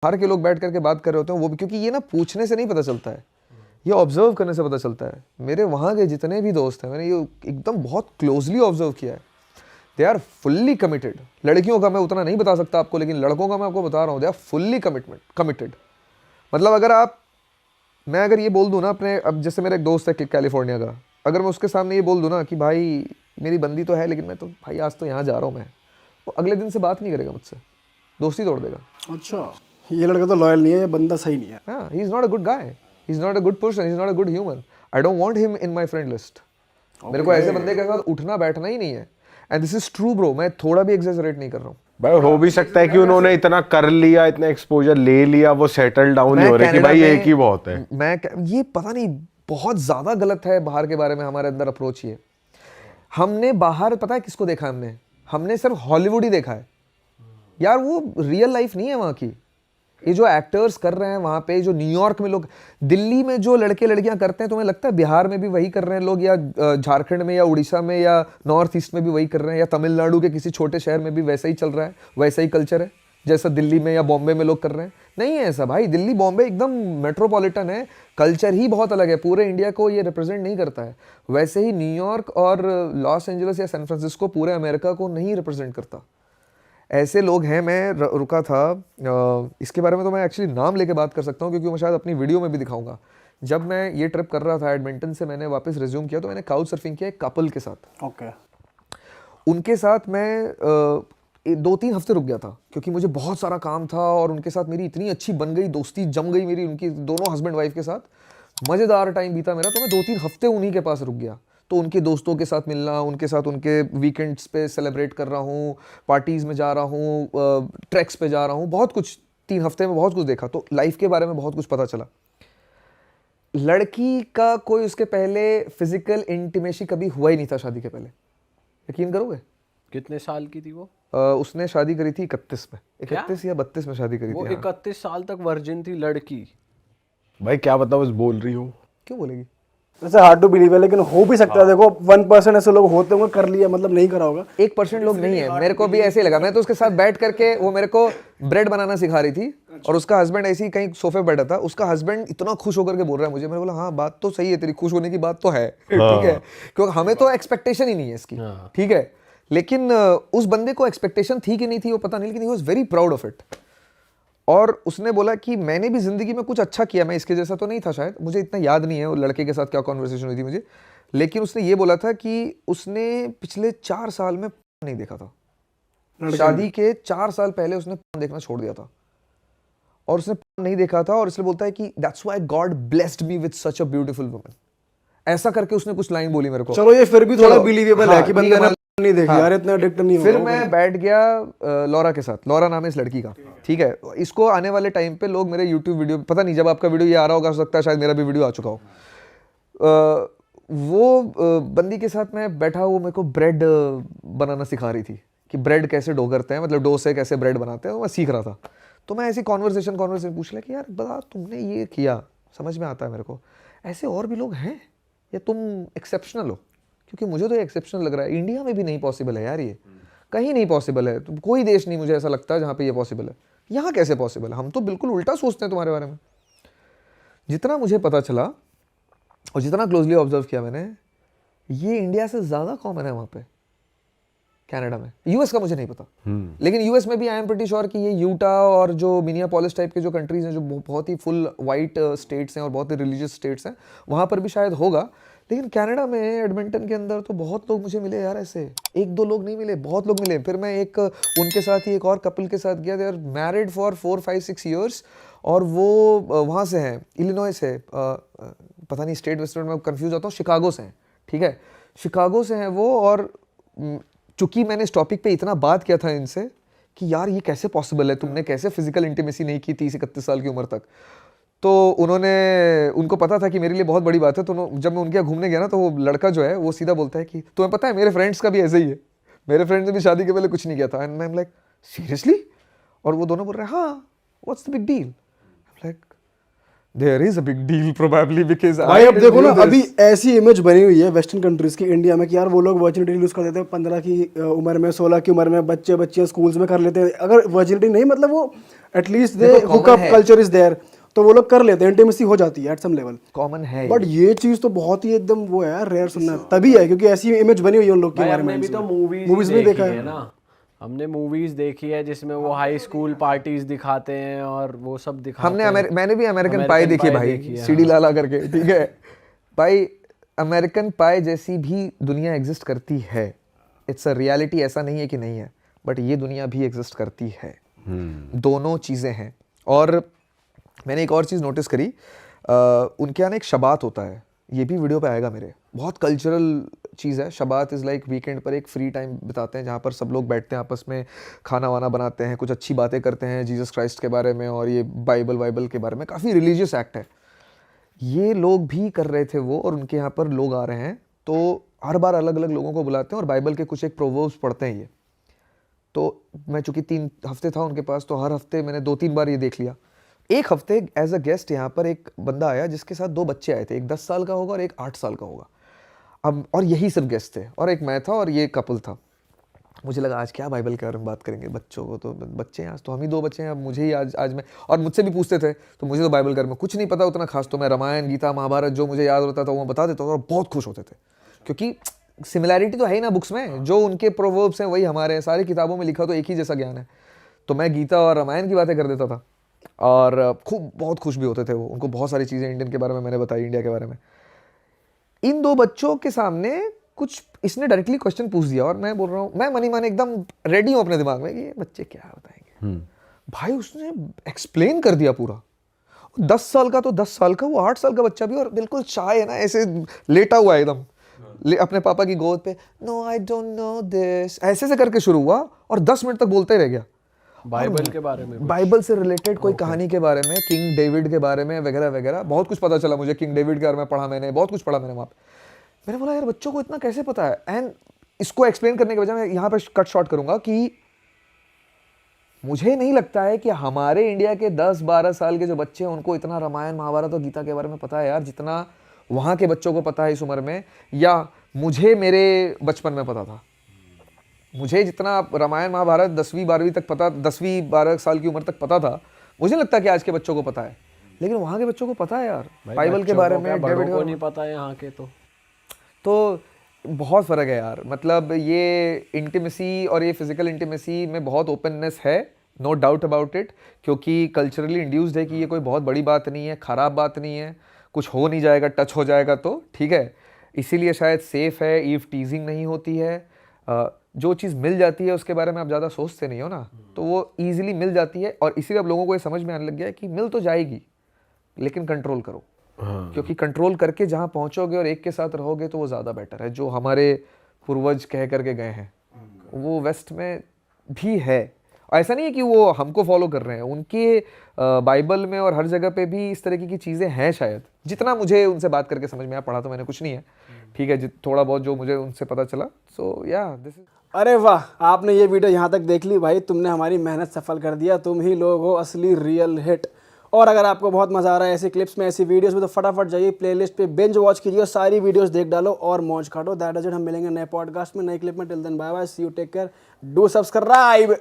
बाहर के लोग बैठ करके बात कर रहे होते हैं वो भी, क्योंकि ये ना पूछने से नहीं पता चलता है, ये ऑब्जर्व करने से पता चलता है। मेरे वहाँ के जितने भी दोस्त हैं मैंने ये एकदम बहुत क्लोजली ऑब्जर्व किया है, दे आर फुल्ली कमिटेड। लड़कियों का मैं उतना नहीं बता सकता आपको, लेकिन लड़कों का मैं आपको बता रहा हूँ, दे आर फुल्ली कमिटेड। मतलब मैं अगर ये बोल दूँ ना अपने, अब जैसे मेरा एक दोस्त है कैलिफोर्निया का, अगर मैं उसके सामने ये बोल दूँ ना कि भाई मेरी बंदी तो है लेकिन मैं तो भाई आज तो यहाँ जा रहा हूँ मैं, वो अगले दिन से बात नहीं करेगा मुझसे, दोस्ती तोड़ देगा। अच्छा, ये लड़का तो लॉयल नहीं है, ये बंदा सही नहीं है। हाँ, he is not a good guy, he is not a good person, he is not a good human, I don't want him in my friend list. मेरे को ऐसे बंदे के साथ उठना बैठना ही नहीं है, and this is true bro, मैं थोड़ा भी एग्जैजरेट नहीं कर रहा हूँ। भाई हो भी सकता है कि उन्होंने इतना कर लिया, इतना एक्सपोजर ले लिया, वो सेटल डाउन नहीं हो रहे कि भाई एक ही बहुत है। ये पता नहीं बहुत ज्यादा गलत है बाहर के बारे में हमारे अंदर अप्रोच। ये हमने बाहर पता है किसको देखा, हमने सिर्फ हॉलीवुड ही देखा है यार, वो रियल लाइफ नहीं है वहाँ की। ये जो एक्टर्स कर रहे हैं वहाँ पे, जो न्यूयॉर्क में लोग, दिल्ली में जो लड़के लड़कियाँ करते हैं, तुम्हें लगता है बिहार में भी वही कर रहे हैं लोग, या झारखंड में या उड़ीसा में या नॉर्थ ईस्ट में भी वही कर रहे हैं, या तमिलनाडु के किसी छोटे शहर में भी वैसा ही चल रहा है, वैसा ही कल्चर है जैसा दिल्ली में या बॉम्बे में लोग कर रहे हैं? नहीं है ऐसा भाई। दिल्ली बॉम्बे एकदम मेट्रोपॉलिटन है, कल्चर ही बहुत अलग है, पूरे इंडिया को ये रिप्रेजेंट नहीं करता है। वैसे ही न्यूयॉर्क और लॉस एंजलिस या सैन फ्रांसिस्को पूरे अमेरिका को नहीं रिप्रेजेंट करता। ऐसे लोग हैं। मैं रुका था, इसके बारे में तो मैं एक्चुअली नाम लेके बात कर सकता हूँ क्योंकि मैं शायद अपनी वीडियो में भी दिखाऊंगा। जब मैं ये ट्रिप कर रहा था एडमिंटन से, मैंने वापस रिज्यूम किया तो मैंने काउच सर्फिंग किया एक कपल के साथ। ओके। उनके साथ मैं 2-3 हफ्ते रुक गया था क्योंकि मुझे बहुत सारा काम था, और उनके साथ मेरी इतनी अच्छी बन गई दोस्ती, जम गई मेरी उनकी, दोनों हस्बैंड वाइफ के साथ मज़ेदार टाइम बीता मेरा। तो मैं 2-3 हफ्ते उन्हीं के पास रुक गया। तो उनके दोस्तों के साथ मिलना, उनके साथ उनके वीकेंड्स पे सेलिब्रेट कर रहा हूँ, पार्टीज़ में जा रहा हूँ, ट्रैक्स पे जा रहा हूँ, बहुत कुछ 3 हफ्ते में बहुत कुछ देखा। तो लाइफ के बारे में बहुत कुछ पता चला। लड़की का कोई उसके पहले फिजिकल इंटीमेसी कभी हुआ ही नहीं था शादी के पहले, यकीन करोगे? कितने साल की थी वो? उसने शादी करी थी 31 में, 31 या 32 में शादी करी वो थी। 31 साल तक वर्जिन थी लड़की। भाई क्या बताओ, बस बोल रही हो। क्यों बोलेगी? वैसे हार्ड टू बिलीव है, लेकिन हो भी सकता है। देखो 1% ऐसे लोग होते होंगे, कर लिया मतलब नहीं करा होगा। 1% लोग नहीं है। मेरे को भी ऐसे ही लगा। मैं तो उसके साथ बैठ करके, वो मेरे को ब्रेड बनाना सिखा रही थी और उसका हस्बैंड ऐसे ही कहीं सोफे बैठा था। उसका हस्बैंड इतना खुश होकर के बोल रहा है मुझे। मैंने बोला हाँ बात तो सही है तेरी, खुश होने की बात तो है, ठीक है, क्योंकि हमें तो एक्सपेक्टेशन ही नहीं है इसकी, ठीक है। लेकिन उस बंदे को एक्सपेक्टेशन थी कि नहीं थी वो पता नहीं, लेकिन he was very proud of it. और उसने बोला कि मैंने भी जिंदगी में कुछ अच्छा किया, मैं इसके जैसा तो नहीं था शायद, मुझे इतना याद नहीं है वो लड़के के साथ क्या कॉन्वर्सेशन हुई थी मुझे, लेकिन उसने ये बोला था कि उसने पिछले 4 साल में नहीं देखा था। शादी के 4 साल पहले उसने देखना छोड़ दिया था और उसने नहीं देखा था, और इसलिए बोलता है कि that's why God blessed me with such a beautiful woman. ऐसा करके उसने कुछ लाइन बोली मेरे को। चलो ये फिर भी थोड़ा बिलीवेबल है कि बंदे ने नहीं देखी हाँ। यार, इतना एडिक्ट नहीं फिर होगा। मैं बैठ गया लॉरा के साथ। लॉरा नाम है इस लड़की का, ठीक है। इसको आने वाले टाइम पे लोग मेरे यूट्यूब वीडियो, पता नहीं जब आपका वीडियो ये आ रहा होगा, हो सकता है शायद मेरा भी वीडियो आ चुका हो। वो बंदी के साथ मैं बैठा, वो मेरे को ब्रेड बनाना सिखा रही थी कि ब्रेड कैसे डो करते हैं, मतलब डो से कैसे ब्रेड बनाते हैं, मैं सीख रहा था। तो मैं ऐसी कॉन्वर्सेशन पूछ लिया कि यार बता तुमने ये किया, समझ में आता है मेरे को, ऐसे और भी लोग हैं या तुम एक्सेप्शनल हो? क्योंकि मुझे तो ये एक्सेप्शनल लग रहा है। इंडिया में भी नहीं पॉसिबल है यार, ये कहीं नहीं पॉसिबल है। तो कोई देश नहीं मुझे ऐसा लगता है जहाँ पे ये पॉसिबल है। यहाँ कैसे पॉसिबल है? हम तो बिल्कुल उल्टा सोचते हैं तुम्हारे बारे में। जितना मुझे पता चला और जितना क्लोजली ऑब्जर्व किया मैंने, ये इंडिया से ज़्यादा कॉमन है वहाँ पे, कनाडा में। यूएस का मुझे नहीं पता, लेकिन यूएस में भी आई एम प्रीटी श्योर कि ये यूटा और जो मिनियापोलिस टाइप के जो कंट्रीज हैं, जो बहुत ही फुल वाइट स्टेट्स हैं और बहुत ही रिलीजियस स्टेट्स हैं, वहाँ पर भी शायद होगा। लेकिन कनाडा में एडमिंटन के अंदर तो बहुत लोग मुझे मिले यार, ऐसे 1-2 लोग नहीं मिले, बहुत लोग मिले। फिर मैं उनके साथ ही एक और कपल के साथ गया। They are married for 4-5-6 years, और वो वहाँ से हैं, इलिनॉय से, पता नहीं स्टेट वेस्टर्न में कंफ्यूज होता हूँ, शिकागो से हैं, ठीक है, शिकागो से हैं वो। और चूंकि मैंने इस टॉपिक पे इतना बात किया था इनसे कि यार ये कैसे पॉसिबल है, तुमने कैसे फिजिकल इंटीमेसी नहीं की 30-31 साल की उम्र तक, तो उनको पता था कि मेरे लिए बहुत बड़ी बात है। तो जब मैं उनके यहाँ घूमने गया ना, तो वो लड़का जो है वो सीधा बोलता है कि तुम्हें पता है मेरे फ्रेंड्स का भी ऐसे ही है, मेरे फ्रेंड्स ने भी शादी के पहले कुछ नहीं किया था। And I am like seriously? और वो दोनों बोल रहे हैं हाँ, what's the big deal? Like there is a big deal probably because भाई अब देखो ना, अभी ऐसी इमेज बनी हुई है वेस्टर्न कंट्रीज की इंडिया में कि यार वो लोग वर्जिनिटी लूज कर देते हैं 15 की उम्र में, 16 की उम्र में, बच्चे बच्चियां स्कूल्स में कर लेते हैं। अगर वर्जिनिटी नहीं मतलब वो at least they hook up culture is there, तो वो लोग कर लेते हैं, इंटीमेसी हो जाती है एट सम लेवल। कॉमन है बट ये चीज तो बहुत ही एकदम वो है यार, रेयर सुनना तभी है क्योंकि ऐसी इमेज बनी हुई है उन लोग के भाई बारे में। हमने भी तो मूवीज में देखा है ना, हमने मूवीज देखी है जिसमें वो हाई स्कूल पार्टीज दिखाते हैं और वो सब दिखाते हैं। मैंने भी अमेरिकन पाई देखी है भाई, सीडी लाला करके, ठीक है भाई। अमेरिकन पाई जैसी भी दुनिया एग्जिस्ट करती है, इट्स अ रियलिटी, ऐसा नहीं है कि नहीं है, बट ये दुनिया भी एग्जिस्ट करती है। दोनों चीज़ें हैं। और मैंने एक और चीज़ नोटिस करी, उनके यहाँ ना एक शबात होता है, ये भी वीडियो पे आएगा मेरे, बहुत कल्चरल चीज़ है। शबात इज़ लाइक वीकेंड पर एक फ्री टाइम बिताते हैं जहाँ पर सब लोग बैठते हैं, आपस में खाना वाना बनाते हैं, कुछ अच्छी बातें करते हैं जीसस क्राइस्ट के बारे में और ये बाइबल के बारे में। काफ़ी रिलीजियस एक्ट है। ये लोग भी कर रहे थे वो, और उनके यहाँ पर लोग आ रहे हैं तो हर बार अलग अलग लोगों को बुलाते हैं और बाइबल के कुछ एक प्रोवर्ब्स पढ़ते हैं ये। तो मैं चूँकि 3 हफ्ते था उनके पास, तो हर हफ्ते मैंने 2-3 बार ये देख लिया। एक हफ्ते एज अ गेस्ट यहाँ पर एक बंदा आया जिसके साथ 2 बच्चे आए थे, एक 10 साल का होगा और एक 8 साल का होगा। अब और यही सिर्फ गेस्ट थे, और एक मैं था और ये कपल था। मुझे लगा आज क्या बाइबल के बारे में बात करेंगे, बच्चों को तो बच्चे हैं, आज तो हम ही 2 बच्चे हैं, अब मुझे ही आज मैं, और मुझसे भी पूछते थे तो मुझे तो बाइबल के बारे में कुछ नहीं पता उतना खास, तो मैं रामायण गीता महाभारत जो मुझे याद होता था वो बता देता था और बहुत खुश होते थे, क्योंकि सिमिलैरिटी तो है ही ना बुक्स में, जो उनके प्रोवर्ब्स हैं वही हमारे हैं, सारी किताबों में लिखा तो एक ही जैसा ज्ञान है। तो मैं गीता और रामायण की बातें कर देता था और खूब बहुत खुश भी होते थे वो। उनको बहुत सारी चीज़ें इंडियन के बारे में मैंने बताई, इंडिया के बारे में। इन 2 बच्चों के सामने कुछ इसने डायरेक्टली क्वेश्चन पूछ दिया और मैं बोल रहा हूँ, मैं मनी माने एकदम रेडी हूँ अपने दिमाग में कि ये बच्चे क्या बताएंगे। भाई उसने एक्सप्लेन कर दिया पूरा। 10 साल का तो 10 साल का, वो 8 साल का बच्चा भी, और बिल्कुल शाय है ना, ऐसे लेटा हुआ है एकदम अपने पापा की गोद पे। No I don't know this, ऐसे से करके शुरू हुआ और 10 मिनट तक बोलते ही रह गया। बाइबल के बारे में, बाइबल से रिलेटेड कोई कहानी के बारे में, किंग डेविड के बारे में वगैरह वगैरह, बहुत कुछ पता चला मुझे। किंग डेविड के बारे में पढ़ा मैंने, बहुत कुछ पढ़ा मैंने वहाँ पे। मैंने बोला यार बच्चों को इतना कैसे पता है। एंड इसको एक्सप्लेन करने के बजाय मैं यहाँ पे कट शॉर्ट करूंगा कि मुझे नहीं लगता है कि हमारे इंडिया के 10-12 साल के जो बच्चे हैं उनको इतना रामायण महाभारत और गीता के बारे में पता है यार, जितना वहाँ के बच्चों को पता है इस उम्र में, या मुझे मेरे बचपन में पता था। मुझे जितना रामायण महाभारत 10वीं-12वीं तक पता, 10वीं-12 साल की उम्र तक पता था, मुझे नहीं लगता कि आज के बच्चों को पता है, लेकिन वहाँ के बच्चों को पता है यार बाइबल के बारे में। डेविड को नहीं पता है यहाँ के, तो बहुत फ़र्क है यार। मतलब ये इंटीमेसी और ये फिजिकल इंटीमेसी में बहुत ओपननेस है, नो डाउट अबाउट इट, क्योंकि कल्चरली इंड्यूस्ड है कि ये कोई बहुत बड़ी बात नहीं है, ख़राब बात नहीं है, कुछ हो नहीं जाएगा, टच हो जाएगा तो ठीक है, इसीलिए शायद सेफ़ है, ईव टीजिंग नहीं होती है। जो चीज़ मिल जाती है उसके बारे में आप ज़्यादा सोचते नहीं हो ना, तो वो ईजिली मिल जाती है, और इसीलिए अब लोगों को ये समझ में आने लग गया है कि मिल तो जाएगी लेकिन कंट्रोल करो। क्योंकि कंट्रोल करके जहाँ पहुँचोगे और एक के साथ रहोगे तो वो ज़्यादा बेटर है। जो हमारे पूर्वज कह करके गए हैं वो वेस्ट में भी है। ऐसा नहीं है कि वो हमको फॉलो कर रहे हैं, उनके बाइबल में और हर जगह पे भी इस तरीके की चीज़ें हैं शायद, जितना मुझे उनसे बात करके समझ में आया। पढ़ा तो मैंने कुछ नहीं है, ठीक है, थोड़ा बहुत जो मुझे उनसे पता चला। सो या दिस इज। अरे वाह, आपने ये वीडियो यहाँ तक देख ली भाई, तुमने हमारी मेहनत सफल कर दिया, तुम ही लोग हो असली रियल हिट। और अगर आपको बहुत मज़ा आ रहा है ऐसी क्लिप्स में, ऐसी वीडियोस में, तो फटाफट जाइए प्लेलिस्ट पे बिंज वॉच कीजिए, सारी वीडियोस देख डालो और मौज काटो। That is it. हम मिलेंगे नए पॉडकास्ट में, नए क्लिप में। Till then bye bye, see you, take care, do subscribe.